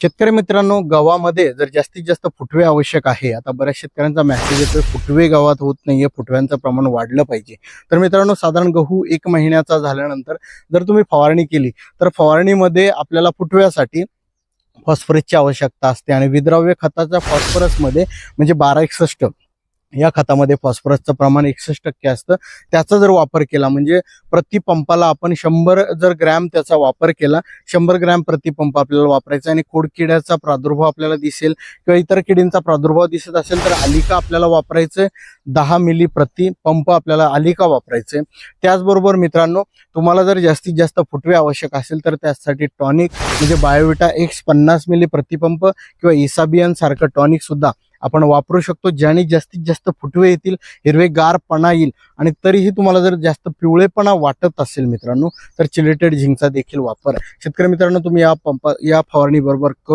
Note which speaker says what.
Speaker 1: शेतकरी मित्रांनो, गव्हामध्ये जर जास्तीत जास्त फुटवे आवश्यक आहे. आता बऱ्याच शेतकऱ्यांचा मेसेज येतोय, फुटवे गावात होत नाहीये, फुटव्यांचं प्रमाण वाढलं पाहिजे. तर मित्रांनो, साधारण गहू 1 महिन्याचा झाल्यानंतर जर तुम्ही फवारणी केली तर फवारणीमध्ये आपल्याला फुटव्यासाठी फॉस्फरसची आवश्यकता असते आणि विद्राव्य खताच्या फॉस्फरसमध्ये म्हणजे 1261 या खतामध्ये फॉस्फरसचं प्रमाण 61% असतं. त्याचा जर वापर केला म्हणजे प्रति पंपाला आपण 100 जर ग्रॅम त्याचा वापर केला, 100 ग्रॅम प्रति पंप आपल्याला वापरायचा आणि खोडकिड्याचा प्रादुर्भाव आपल्याला दिसेल किंवा इतर किडींचा प्रादुर्भाव दिसत असेल तर आलिका आपल्याला वापरायचं 10 मिली प्रति पंप आपल्याला आलिका वापरायचे. त्याचबरोबर मित्रांनो, तुम्हाला जर जास्तीत जास्त फुटवे आवश्यक असेल तर त्यासाठी टॉनिक म्हणजे बायोविटा एक्स 50 मिली प्रति पंप किंवा इसाबियन सारखं टॉनिक सुद्धा आपण वापरू शकतो, ज्याने जास्तीत जास्त फुटवे येतील, हिरवेगारपणा येईल. आणि तरीही तुम्हाला जर जास्त पिवळेपणा वाटत असेल मित्रांनो तर चिलेटेड झिंकचा देखील वापर शेतकरी मित्रांनो तुम्ही या फवारणी बरोबर